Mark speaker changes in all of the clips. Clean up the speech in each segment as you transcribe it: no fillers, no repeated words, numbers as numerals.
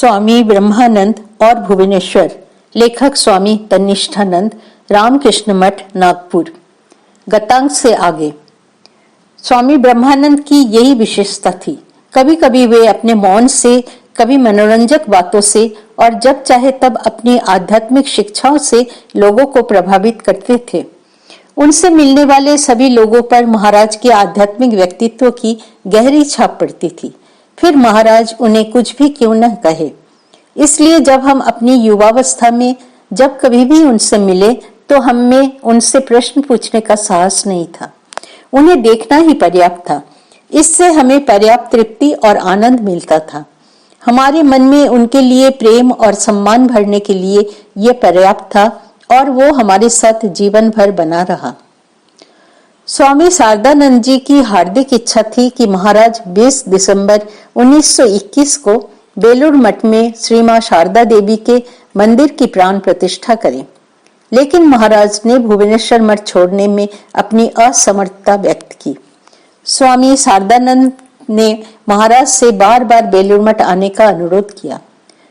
Speaker 1: स्वामी ब्रह्मानंद और भुवनेश्वर। लेखक स्वामी तनिष्ठानंद, रामकृष्ण मठ, नागपुर। गतांक से आगे। स्वामी ब्रह्मानंद की यही विशेषता थी। कभी कभी वे अपने मौन से, कभी मनोरंजक बातों से और जब चाहे तब अपनी आध्यात्मिक शिक्षाओं से लोगों को प्रभावित करते थे। उनसे मिलने वाले सभी लोगों पर महाराज के आध्यात्मिक व्यक्तित्व की गहरी छाप पड़ती थी। फिर महाराज उन्हें कुछ भी क्यों न कहे। इसलिए जब हम अपनी युवावस्था में जब कभी भी उनसे मिले तो हमें उनसे प्रश्न पूछने का साहस नहीं था। उन्हें देखना ही पर्याप्त था। इससे हमें पर्याप्त तृप्ति और आनंद मिलता था। हमारे मन में उनके लिए प्रेम और सम्मान भरने के लिए यह पर्याप्त था और वो हमारे साथ जीवन भर बना रहा। स्वामी शारदानंद जी की हार्दिक इच्छा थी कि महाराज 20 दिसंबर 1921 को बेलूर मठ में श्री मां शारदा देवी के मंदिर की प्राण प्रतिष्ठा करें, लेकिन महाराज ने भुवनेश्वर मठ छोड़ने में अपनी असमर्थता व्यक्त की। स्वामी शारदानंद ने महाराज से बार बार बेलूर मठ आने का अनुरोध किया।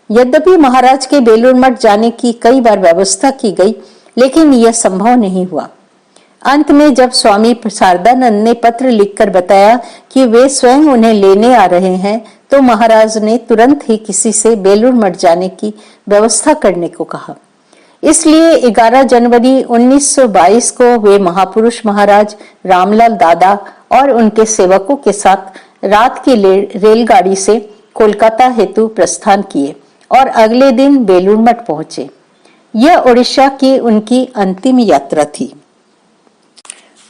Speaker 1: यद्यपि महाराज के बेलूर मठ जाने की कई बार व्यवस्था की गई, लेकिन यह संभव नहीं हुआ। अंत में जब स्वामी शारदानंद ने पत्र लिखकर बताया कि वे स्वयं उन्हें लेने आ रहे हैं, तो महाराज ने तुरंत ही किसी से बेलूर मठ जाने की व्यवस्था करने को कहा। इसलिए 11 जनवरी 1922 को वे महापुरुष महाराज रामलाल दादा और उनके सेवकों के साथ रात की रेलगाड़ी से कोलकाता हेतु प्रस्थान किए और अगले दिन बेलूर मठ पहुंचे। यह उड़ीसा की उनकी अंतिम यात्रा थी।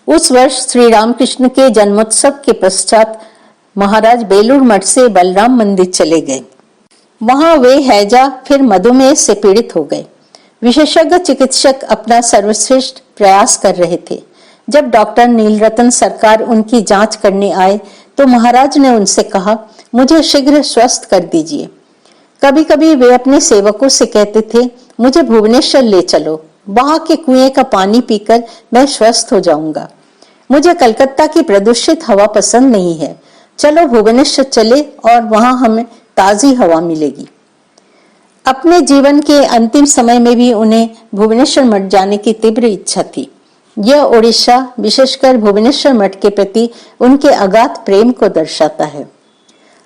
Speaker 1: उस वर्ष श्री रामकृष्ण के जन्मोत्सव के पश्चात महाराज बेलूर मठ से बलराम मंदिर चले गए। वहां वे हैजा फिर मधुमेह से पीड़ित हो गए। विशेषज्ञ चिकित्सक अपना सर्वश्रेष्ठ प्रयास कर रहे थे। जब डॉक्टर नीलरतन सरकार उनकी जांच करने आए तो महाराज ने उनसे कहा, मुझे शीघ्र स्वस्थ कर दीजिए। कभी कभी वे अपने सेवकों से कहते थे, मुझे भुवनेश्वर ले चलो, वहां के कुएं का पानी पीकर मैं स्वस्थ हो जाऊंगा। मुझे कलकत्ता की प्रदूषित हवा पसंद नहीं है, चलो भुवनेश्वर चले और वहां हमें ताजी हवा मिलेगी। अपने जीवन के अंतिम समय में भी उन्हें भुवनेश्वर मठ जाने की तीव्र इच्छा थी। यह ओडिशा, विशेषकर भुवनेश्वर मठ के प्रति उनके अगाध प्रेम को दर्शाता है।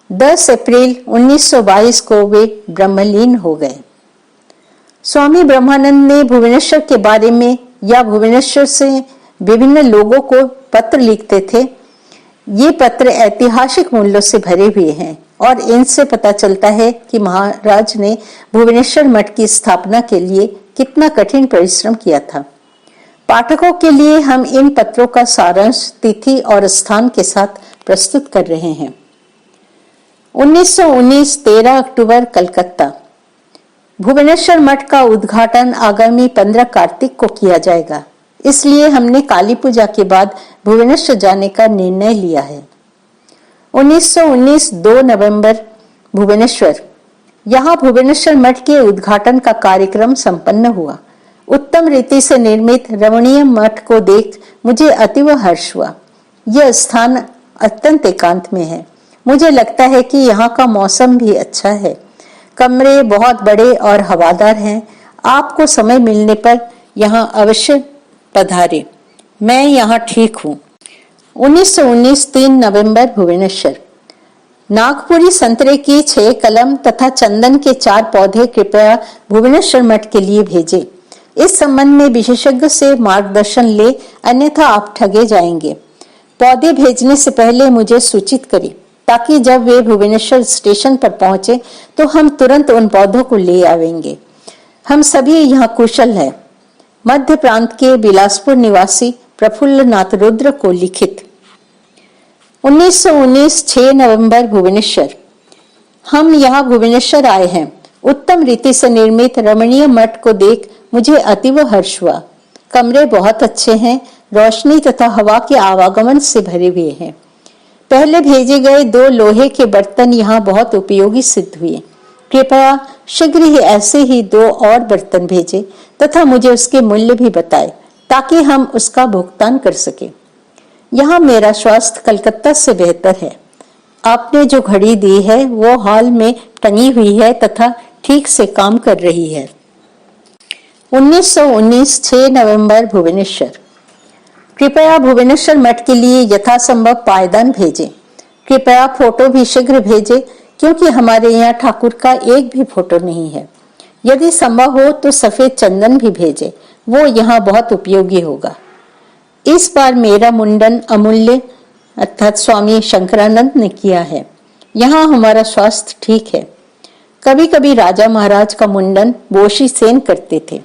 Speaker 1: 10 अप्रैल 1922 को वे ब्रह्मलीन हो गए। स्वामी ब्रह्मानंद ने भुवनेश्वर के बारे में या भुवनेश्वर से विभिन्न लोगों को पत्र लिखते थे। ये पत्र ऐतिहासिक मूल्यों से भरे हुए हैं और इनसे पता चलता है कि महाराज ने भुवनेश्वर मठ की स्थापना के लिए कितना कठिन परिश्रम किया था। पाठकों के लिए हम इन पत्रों का सारांश तिथि और स्थान के साथ प्रस्तुत कर रहे हैं। 1919 13 अक्टूबर, कलकत्ता। भुवनेश्वर मठ का उद्घाटन आगामी 15 कार्तिक को किया जाएगा, इसलिए हमने काली पूजा के बाद भुवनेश्वर जाने का निर्णय लिया है। 1919 2 नवंबर, भुवनेश्वर। यहाँ भुवनेश्वर मठ के उद्घाटन का कार्यक्रम संपन्न हुआ। उत्तम रीति से निर्मित रमणीय मठ को देख मुझे अतीव हर्ष हुआ। यह स्थान अत्यंत एकांत में है। मुझे लगता है कि यहाँ का मौसम भी अच्छा है। कमरे बहुत बड़े और हवादार हैं। आपको समय मिलने पर यहाँ अवश्य पधारे। मैं यहाँ ठीक हूँ। 1919 3 नवंबर, भुवनेश्वर। नागपुरी संतरे की 6 कलम तथा चंदन के 4 पौधे कृपया भुवनेश्वर मठ के लिए भेजे। इस संबंध में विशेषज्ञ से मार्गदर्शन ले, अन्यथा आप ठगे जाएंगे। पौधे भेजने से पहले मुझे सूचित करें, ताकि जब वे भुवनेश्वर स्टेशन पर पहुंचे तो हम तुरंत उन पौधों को ले आवेंगे। हम सभी यहाँ कुशल हैं। मध्य प्रांत के बिलासपुर निवासी प्रफुल्ल नाथ रुद्र को लिखित। 1919 6 नवंबर, भुवनेश्वर। हम यहाँ भुवनेश्वर आए हैं। उत्तम रीति से निर्मित रमणीय मठ को देख मुझे अतीव हर्ष हुआ। कमरे बहुत अच्छे हैं, रोशनी तथा हवा के आवागमन से भरे हुए हैं। पहले भेजे गए 2 लोहे के बर्तन यहाँ बहुत उपयोगी सिद्ध हुए। कृपया शीघ्र ही ऐसे ही 2 और बर्तन भेजे तथा मुझे उसके मूल्य भी बताए, ताकि हम उसका भुगतान कर सके। यहाँ मेरा स्वास्थ्य कलकत्ता से बेहतर है। आपने जो घड़ी दी है वो हॉल में टंगी हुई है तथा ठीक से काम कर रही है। 1919 6 नवंबर भुवनेश्वर। कृपया भुवनेश्वर मठ के लिए यथासंभव पायदान भेजें। कृपया फोटो भी शीघ्र भेजें क्योंकि हमारे यहाँ ठाकुर का एक भी फोटो नहीं है। यदि संभव हो तो सफेद चंदन भी भेजें, वो यहाँ बहुत उपयोगी होगा। इस बार मेरा मुंडन अमूल्य अर्थात स्वामी शंकरानंद ने किया है। यहाँ हमारा स्वास्थ्य ठीक है। कभी कभी राजा महाराज का मुंडन बोशी सेन करते थे।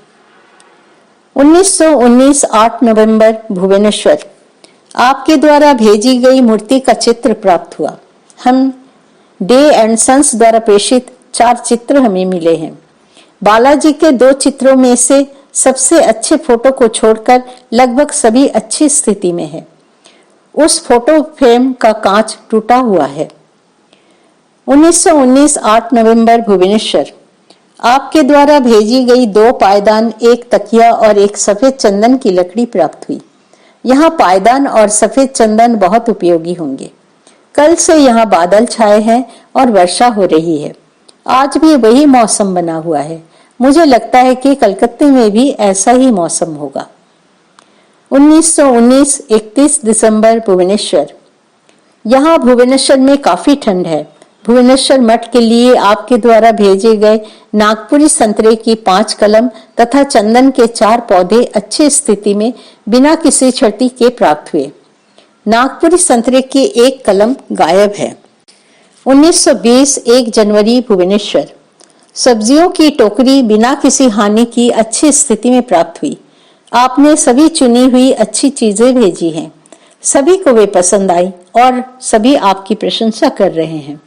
Speaker 1: 1919 8 नवंबर भुवनेश्वर। आपके द्वारा भेजी गई मूर्ति का चित्र प्राप्त हुआ। हम डे एंड सन्स द्वारा प्रेषित 4 चित्र हमें मिले हैं। बालाजी के 2 चित्रों में से सबसे अच्छे फोटो को छोड़कर लगभग सभी अच्छी स्थिति में है। उस फोटो फ्रेम का कांच टूटा हुआ है। 1919 8 नवंबर भुवनेश्वर। आपके द्वारा भेजी गई 2 पायदान, एक तकिया और एक सफेद चंदन की लकड़ी प्राप्त हुई। यहाँ पायदान और सफेद चंदन बहुत उपयोगी होंगे। कल से यहाँ बादल छाए हैं और वर्षा हो रही है। आज भी वही मौसम बना हुआ है। मुझे लगता है कि कलकत्ते में भी ऐसा ही मौसम होगा। 1919 31 दिसंबर भुवनेश्वर। यहाँ भुवनेश्वर में काफी ठंड है। भुवनेश्वर मठ के लिए आपके द्वारा भेजे गए नागपुरी संतरे की 5 कलम तथा चंदन के 4 पौधे अच्छी स्थिति में बिना किसी क्षति के प्राप्त हुए। नागपुरी संतरे की 1 कलम गायब है। 1920 1 जनवरी भुवनेश्वर। सब्जियों की टोकरी बिना किसी हानि की अच्छी स्थिति में प्राप्त हुई। आपने सभी चुनी हुई अच्छी चीजें भेजी हैं। सभी को वे पसंद आई और सभी आपकी प्रशंसा कर रहे हैं।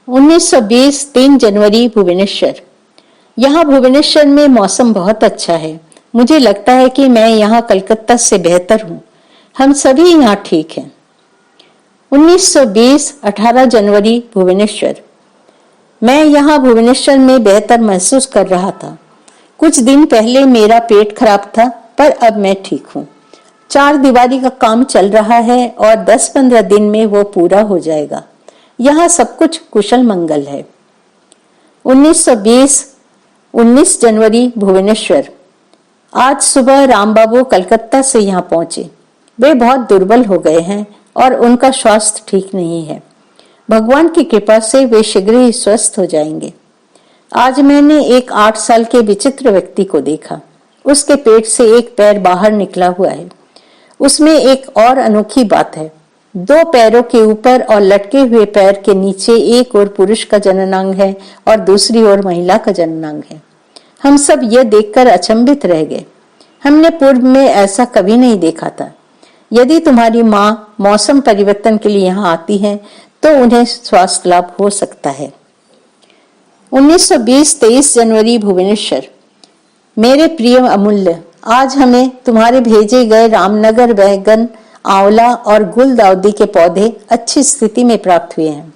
Speaker 1: 1920 3 जनवरी भुवनेश्वर। यहाँ भुवनेश्वर में मौसम बहुत अच्छा है। मुझे लगता है कि मैं यहाँ कलकत्ता से बेहतर हूँ। हम सभी यहाँ ठीक हैं। 1920 18 जनवरी भुवनेश्वर। मैं यहाँ भुवनेश्वर में बेहतर महसूस कर रहा था। कुछ दिन पहले मेरा पेट खराब था पर अब मैं ठीक हूँ। 4 दीवारी का काम चल रहा है और 10-15 दिन में वो पूरा हो जाएगा। यहाँ सब कुछ कुशल मंगल है। 1920 19 जनवरी भुवनेश्वर। आज सुबह राम बाबू कलकत्ता से यहाँ पहुंचे। वे बहुत दुर्बल हो गए हैं और उनका स्वास्थ्य ठीक नहीं है। भगवान की कृपा से वे शीघ्र ही स्वस्थ हो जाएंगे। आज मैंने एक 8 साल के विचित्र व्यक्ति को देखा। उसके पेट से एक पैर बाहर निकला हुआ है। उसमें एक और अनोखी बात है। 2 पैरों के ऊपर और लटके हुए पैर के नीचे एक ओर पुरुष का जननांग है और दूसरी ओर महिला का जननांग है। हम सब यह देखकर अचंभित रह गए। हमने पूर्व में ऐसा कभी नहीं देखा था। यदि तुम्हारी माँ मौसम परिवर्तन के लिए यहाँ आती है तो उन्हें स्वास्थ्य लाभ हो सकता है। 1920 23 जनवरी भुवनेश्वर। मेरे प्रिय अमूल्य, आज हमें तुम्हारे भेजे गए रामनगर बैगन, आंवला और गुलदाउदी के पौधे अच्छी स्थिति में प्राप्त हुए हैं।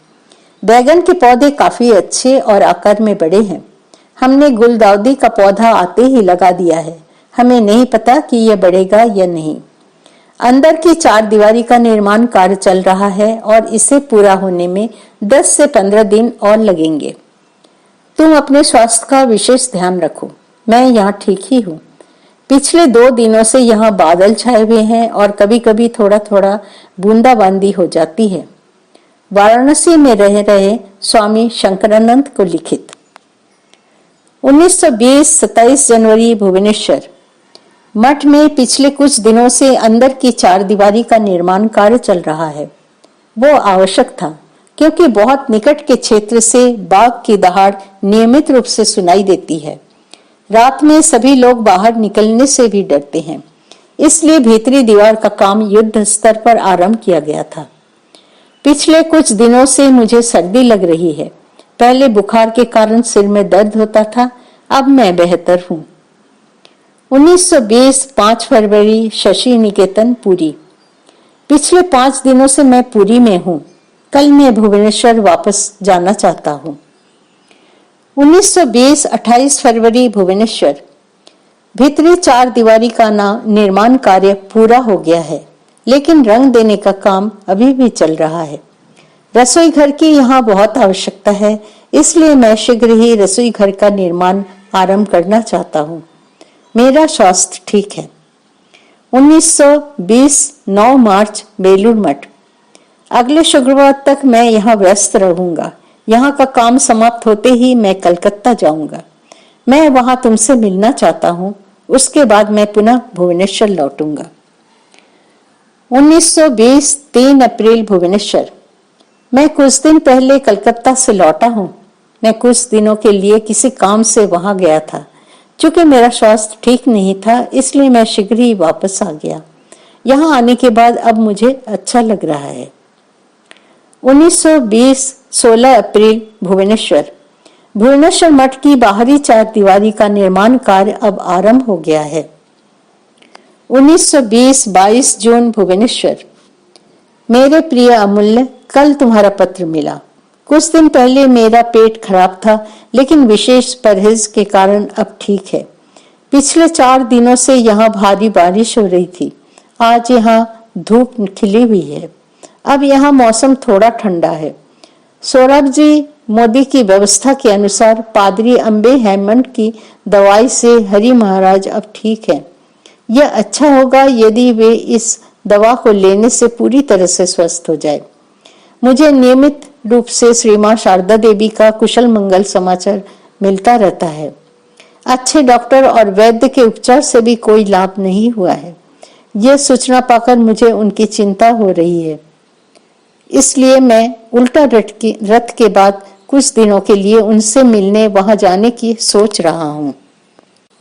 Speaker 1: बैगन के पौधे काफी अच्छे और आकार में बड़े हैं। हमने गुलदाउदी का पौधा आते ही लगा दिया है। हमें नहीं पता कि यह बढ़ेगा या नहीं। अंदर की 4 दीवारी का निर्माण कार्य चल रहा है और इसे पूरा होने में 10 से 15 दिन और लगेंगे। तुम अपने स्वास्थ्य का विशेष ध्यान रखो। मैं यहाँ ठीक ही हूँ। पिछले 2 दिनों से यहाँ बादल छाए हुए हैं और कभी कभी थोड़ा थोड़ा बूंदाबांदी हो जाती है। वाराणसी में रह रहे स्वामी शंकरानंद को लिखित। 1920 27 जनवरी भुवनेश्वर। मठ में पिछले कुछ दिनों से अंदर की 4 दीवारी का निर्माण कार्य चल रहा है। वो आवश्यक था क्योंकि बहुत निकट के क्षेत्र से बाघ की दहाड़ नियमित रूप से सुनाई देती है। रात में सभी लोग बाहर निकलने से भी डरते हैं। इसलिए भीतरी दीवार का काम युद्ध स्तर पर आरंभ किया गया था। पिछले कुछ दिनों से मुझे सर्दी लग रही है। पहले बुखार के कारण सिर में दर्द होता था, अब मैं बेहतर हूँ। 1920 5 फरवरी शशि निकेतन पुरी। पिछले 5 दिनों से मैं पुरी में हूँ। कल मैं भुवनेश्वर वापस जाना चाहता हूँ। 1920 28 फरवरी भुवनेश्वर। भीतरी 4 दीवारी का निर्माण कार्य पूरा हो गया है, लेकिन रंग देने का काम अभी भी चल रहा है। रसोई घर की यहाँ बहुत आवश्यकता है, इसलिए मैं शीघ्र ही रसोई घर का निर्माण आरंभ करना चाहता हूँ। मेरा स्वास्थ्य ठीक है। 1920 9 मार्च, बेलूर मठ। अगले शुक्रवार तक मैं यहाँ व्यस्त रहूंगा। यहाँ का काम समाप्त होते ही मैं कलकत्ता जाऊंगा। मैं वहां तुमसे मिलना चाहता हूँ। उसके बाद मैं पुनः भुवनेश्वर लौटूंगा। 1920 3 अप्रैल, भुवनेश्वर। मैं कुछ दिन पहले कलकत्ता से लौटा हूँ। मैं कुछ दिनों के लिए किसी काम से वहां गया था। चूंकि मेरा स्वास्थ्य ठीक नहीं था, इसलिए मैं शीघ्र ही वापस आ गया। यहाँ आने के बाद अब मुझे अच्छा लग रहा है। 1920 16 अप्रैल, भुवनेश्वर। भुवनेश्वर मठ की बाहरी चारदीवारी का निर्माण कार्य अब आरंभ हो गया है। 1920 22 जून, भुवनेश्वर। मेरे प्रिय अमूल्य, कल तुम्हारा पत्र मिला। कुछ दिन पहले मेरा पेट खराब था, लेकिन विशेष परहेज के कारण अब ठीक है। पिछले 4 दिनों से यहाँ भारी बारिश हो रही थी। आज यहाँ धूप खिली हुई है। अब यहाँ मौसम थोड़ा ठंडा है। सौरभ जी मोदी की व्यवस्था के अनुसार पादरी अम्बे हेमंत की दवाई से हरि महाराज अब ठीक है। यह अच्छा होगा यदि वे इस दवा को लेने से पूरी तरह से स्वस्थ हो जाए। मुझे नियमित रूप से श्री मां शारदा देवी का कुशल मंगल समाचार मिलता रहता है। अच्छे डॉक्टर और वैद्य के उपचार से भी कोई लाभ नहीं हुआ है। यह सूचना पाकर मुझे उनकी चिंता हो रही है। इसलिए मैं उल्टा रथ के बाद कुछ दिनों के लिए उनसे मिलने वहां जाने की सोच रहा हूँ।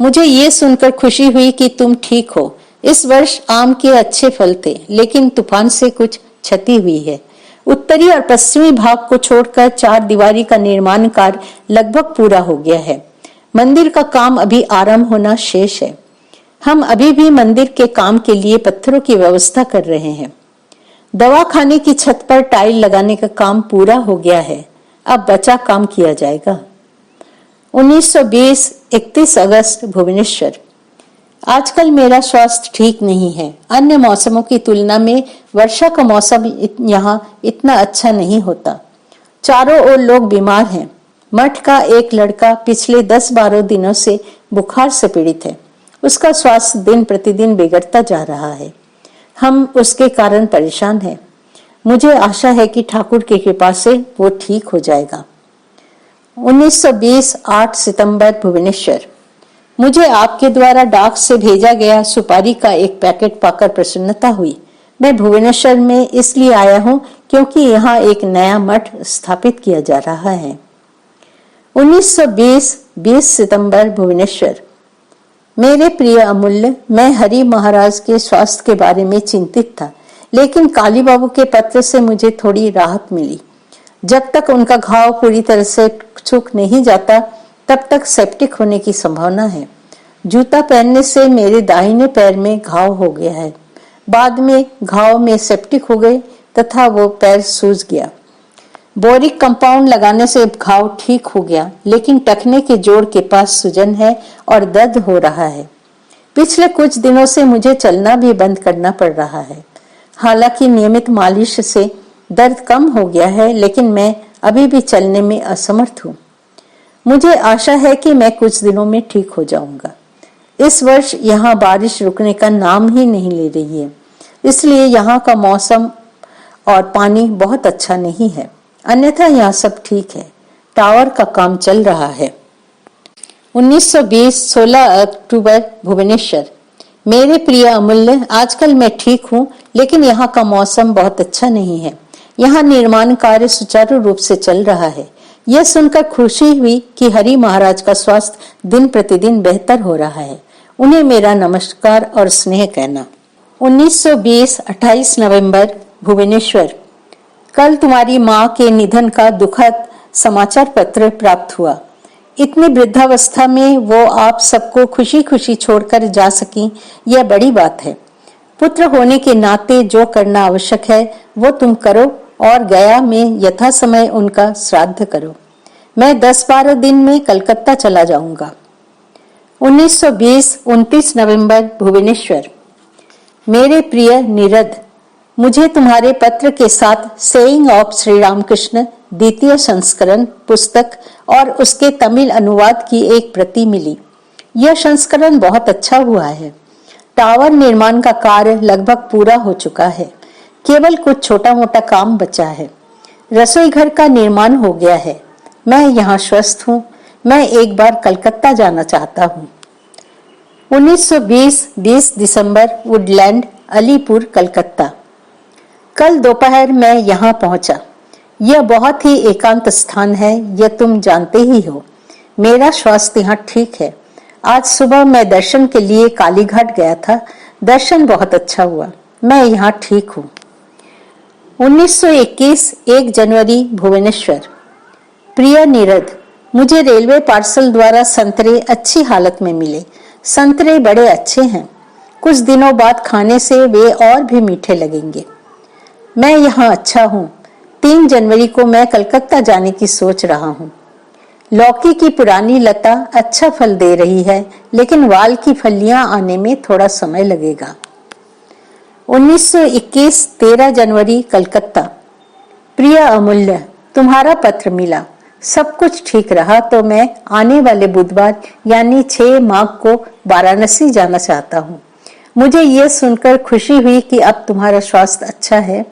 Speaker 1: मुझे ये सुनकर खुशी हुई कि तुम ठीक हो। इस वर्ष आम के अच्छे फल थे, लेकिन तूफान से कुछ क्षति हुई है। उत्तरी और पश्चिमी भाग को छोड़कर चारदीवारी का निर्माण कार्य लगभग पूरा हो गया है। मंदिर का काम अभी आरंभ होना शेष है। हम अभी भी मंदिर के काम के लिए पत्थरों की व्यवस्था कर रहे हैं। दवा खाने की छत पर टाइल लगाने का काम पूरा हो गया है। अब बचा काम किया जाएगा। 1920 31 अगस्त, भुवनेश्वर। आजकल मेरा स्वास्थ्य ठीक नहीं है। अन्य मौसमों की तुलना में वर्षा का मौसम यहाँ इतना अच्छा नहीं होता। चारों ओर लोग बीमार हैं। मठ का एक लड़का पिछले 10-12 दिनों से बुखार से पीड़ित है। उसका स्वास्थ्य दिन प्रतिदिन बिगड़ता जा रहा है। हम उसके कारण परेशान हैं। मुझे आशा है कि ठाकुर की कृपा से वो ठीक हो जाएगा। 1920 8 सितंबर, भुवनेश्वर। मुझे आपके द्वारा डाक से भेजा गया सुपारी का एक पैकेट पाकर प्रसन्नता हुई। मैं भुवनेश्वर में इसलिए आया हूँ क्योंकि यहाँ एक नया मठ स्थापित किया जा रहा है। 1920 20 सितंबर, भुवनेश्वर। मेरे प्रिय अमूल्य, मैं हरि महाराज के स्वास्थ्य के बारे में चिंतित था, लेकिन काली बाबू के पत्र से मुझे थोड़ी राहत मिली। जब तक उनका घाव पूरी तरह से सूख नहीं जाता, तब तक सेप्टिक होने की संभावना है। जूता पहनने से मेरे दाहिने पैर में घाव हो गया है। बाद में घाव में सेप्टिक हो गए तथा वो पैर सूज गया। बोरिक कंपाउंड लगाने से घाव ठीक हो गया, लेकिन टखने के जोड़ के पास सूजन है और दर्द हो रहा है। पिछले कुछ दिनों से मुझे चलना भी बंद करना पड़ रहा है। हालांकि नियमित मालिश से दर्द कम हो गया है, लेकिन मैं अभी भी चलने में असमर्थ हूँ। मुझे आशा है कि मैं कुछ दिनों में ठीक हो जाऊंगा। इस वर्ष यहाँ बारिश रुकने का नाम ही नहीं ले रही है, इसलिए यहाँ का मौसम और पानी बहुत अच्छा नहीं है। अन्यथा यहाँ सब ठीक है। टावर का काम चल रहा है। 1920 16 अक्टूबर, भुवनेश्वर। मेरे प्रिय अमूल्य, आजकल मैं ठीक हूँ, लेकिन यहाँ का मौसम बहुत अच्छा नहीं है। यहाँ निर्माण कार्य सुचारू रूप से चल रहा है। यह सुनकर खुशी हुई कि हरि महाराज का स्वास्थ्य दिन प्रतिदिन बेहतर हो रहा है। उन्हें मेरा नमस्कार और स्नेह कहना। 1920 28 नवंबर, भुवनेश्वर। कल तुम्हारी माँ के निधन का दुखद समाचार पत्र प्राप्त हुआ। इतनी वृद्धावस्था में वो आप सबको खुशी खुशी छोड़कर जा सकी, यह बड़ी बात है। पुत्र होने के नाते जो करना आवश्यक है वो तुम करो और गया में यथा समय उनका श्राद्ध करो। मैं 10-12 दिन में कलकत्ता चला जाऊंगा। 1920 29 नवंबर, भुवनेश्वर। मेरे प्रिय नीरद, मुझे तुम्हारे पत्र के साथ सेइंग ऑफ श्री रामकृष्ण द्वितीय संस्करण पुस्तक और उसके तमिल अनुवाद की एक प्रति मिली। यह संस्करण बहुत अच्छा हुआ है। टावर निर्माण का कार्य लगभग पूरा हो चुका है, केवल कुछ छोटा मोटा काम बचा है। रसोई घर का निर्माण हो गया है। मैं यहाँ स्वस्थ हूँ। मैं एक बार कलकत्ता जाना चाहता हूँ। 1920 20 दिसंबर, वुडलैंड, अलीपुर, कलकत्ता। कल दोपहर मैं यहाँ पहुंचा। यह बहुत ही एकांत स्थान है, यह तुम जानते ही हो। मेरा स्वास्थ्य यहाँ ठीक है। आज सुबह मैं दर्शन के लिए कालीघाट गया था। दर्शन बहुत अच्छा हुआ। मैं यहाँ ठीक हूँ। 1921 1 जनवरी, भुवनेश्वर। प्रिय नीरद, मुझे रेलवे पार्सल द्वारा संतरे अच्छी हालत में मिले। संतरे बड़े अच्छे हैं। कुछ दिनों बाद खाने से वे और भी मीठे लगेंगे। मैं यहाँ अच्छा हूँ। 3 जनवरी को मैं कलकत्ता जाने की सोच रहा हूँ। लौकी की पुरानी लता अच्छा फल दे रही है, लेकिन वाल की फलियां आने में थोड़ा समय लगेगा। 1921 13 जनवरी, कलकत्ता। प्रिय अमूल्य, तुम्हारा पत्र मिला। सब कुछ ठीक रहा तो मैं आने वाले बुधवार यानी 6 माघ को वाराणसी जाना चाहता हूँ। मुझे यह सुनकर खुशी हुई कि अब तुम्हारा स्वास्थ्य अच्छा है।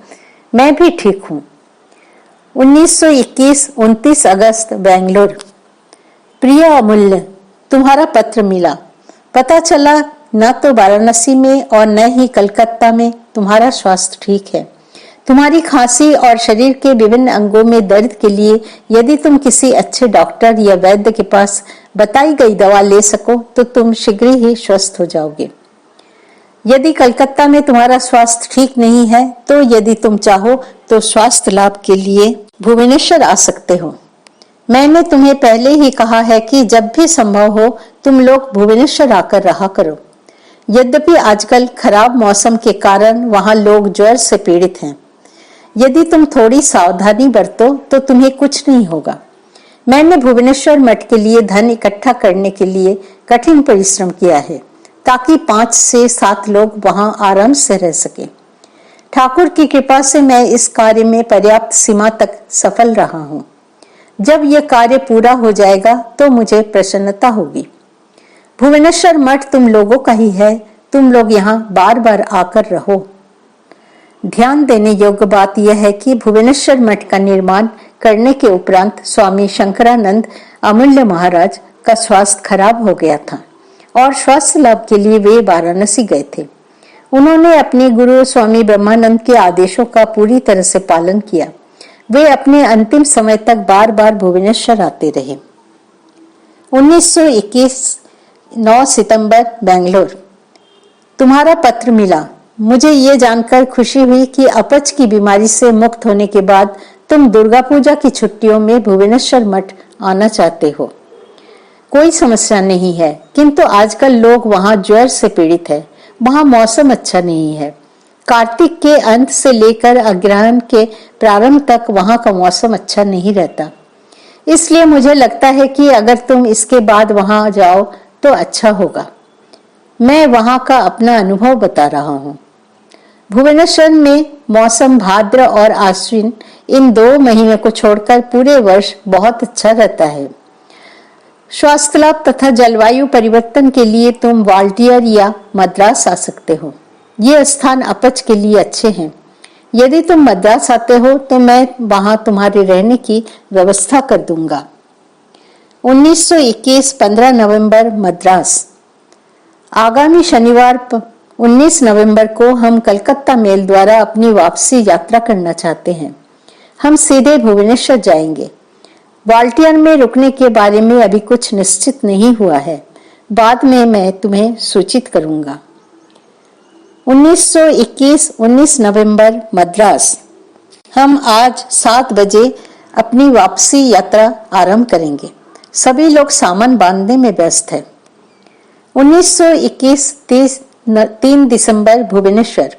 Speaker 1: मैं भी ठीक हूँ। 1921 29 अगस्त, बेंगलोर। प्रिय अमूल्य, तुम्हारा पत्र मिला। पता चला न तो वाराणसी में और न ही कलकत्ता में तुम्हारा स्वास्थ्य ठीक है। तुम्हारी खांसी और शरीर के विभिन्न अंगों में दर्द के लिए यदि तुम किसी अच्छे डॉक्टर या वैद्य के पास बताई गई दवा ले सको तो तुम शीघ्र ही स्वस्थ हो जाओगे। यदि कलकत्ता में तुम्हारा स्वास्थ्य ठीक नहीं है तो यदि तुम चाहो तो स्वास्थ्य लाभ के लिए भुवनेश्वर आ सकते हो। मैंने तुम्हें पहले ही कहा है कि जब भी संभव हो तुम लोग भुवनेश्वर आकर रहा करो। यद्यपि आजकल खराब मौसम के कारण वहां लोग ज्वर से पीड़ित हैं। यदि तुम थोड़ी सावधानी बरतो तो तुम्हें कुछ नहीं होगा। मैंने भुवनेश्वर मठ के लिए धन इकट्ठा करने के लिए कठिन परिश्रम किया है ताकि 5 से 7 लोग वहां आराम से रह सके। ठाकुर की कृपा से मैं इस कार्य में पर्याप्त सीमा तक सफल रहा हूँ। जब यह कार्य पूरा हो जाएगा तो मुझे प्रसन्नता होगी। भुवनेश्वर मठ तुम लोगों का ही है। तुम लोग यहाँ बार बार आकर रहो। ध्यान देने योग्य बात यह है कि भुवनेश्वर मठ का निर्माण करने के उपरांत स्वामी शंकरानंद अमूल्य महाराज का स्वास्थ्य खराब हो गया था और स्वास्थ्य लाभ के लिए वे वाराणसी गए थे। उन्होंने अपने गुरु स्वामी ब्रह्मानंद के आदेशों का पूरी तरह से पालन किया। वे अपने अंतिम समय तक बार बार भुवनेश्वर आते रहे। 1921 9 सितंबर, बेंगलोर। तुम्हारा पत्र मिला। मुझे ये जानकर खुशी हुई कि अपच की बीमारी से मुक्त होने के बाद तुम दुर्गा पूजा की छुट्टियों में भुवनेश्वर मठ आना चाहते हो। कोई समस्या नहीं है, किंतु आजकल लोग वहां ज्वर से पीड़ित है। वहां मौसम अच्छा नहीं है। कार्तिक के अंत से लेकर अग्रहण के प्रारंभ तक वहां का मौसम अच्छा नहीं रहता। इसलिए मुझे लगता है कि अगर तुम इसके बाद वहां जाओ तो अच्छा होगा। मैं वहां का अपना अनुभव बता रहा हूँ। भुवनेश्वर में मौसम भाद्र और आश्विन इन 2 महीने को छोड़कर पूरे वर्ष बहुत अच्छा रहता है। स्वास्थ्य लाभ तथा जलवायु परिवर्तन के लिए तुम ग्वालियर या मद्रास आ सकते हो। ये स्थान अपच के लिए अच्छे हैं। यदि तुम मद्रास आते हो तो मैं वहां तुम्हारे रहने की व्यवस्था कर दूंगा। 1921 15 नवंबर, मद्रास। आगामी शनिवार 19 नवंबर को हम कलकत्ता मेल द्वारा अपनी वापसी यात्रा करना चाहते हैं। हम सीधे भुवनेश्वर जाएंगे। ग्वालियर में रुकने के बारे में अभी कुछ निश्चित नहीं हुआ है। बाद में मैं तुम्हें सूचित करूंगा। 1921 19 नवंबर, मद्रास। हम आज 7 बजे अपनी वापसी यात्रा आरंभ करेंगे। सभी लोग सामान बांधने में व्यस्त है। 1921 3 दिसंबर, भुवनेश्वर।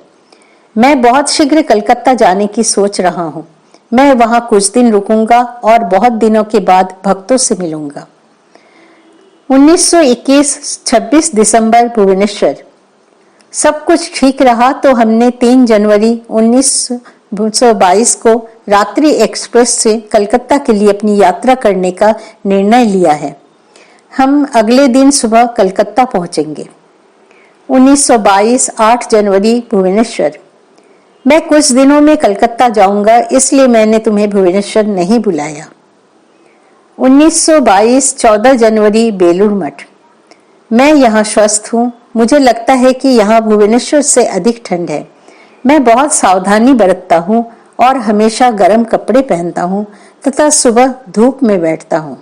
Speaker 1: मैं बहुत शीघ्र कलकत्ता जाने की सोच रहा हूँ। मैं वहां कुछ दिन रुकूंगा और बहुत दिनों के बाद भक्तों से मिलूंगा। 1921 26 दिसंबर, भुवनेश्वर। सब कुछ ठीक रहा तो हमने 3 जनवरी 1922 को रात्रि एक्सप्रेस से कलकत्ता के लिए अपनी यात्रा करने का निर्णय लिया है। हम अगले दिन सुबह कलकत्ता पहुंचेंगे। 1922 8 जनवरी भुवनेश्वर। मैं कुछ दिनों में कलकत्ता जाऊंगा, इसलिए मैंने तुम्हें भुवनेश्वर नहीं बुलाया। 1922 14 जनवरी बेलूर मठ। मैं यहाँ स्वस्थ हूँ। मुझे लगता है कि यहाँ भुवनेश्वर से अधिक ठंड है। मैं बहुत सावधानी बरतता हूँ और हमेशा गर्म कपड़े पहनता हूँ तथा सुबह धूप में बैठता हूँ।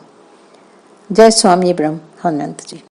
Speaker 1: जय स्वामी ब्रह्मानंद जी।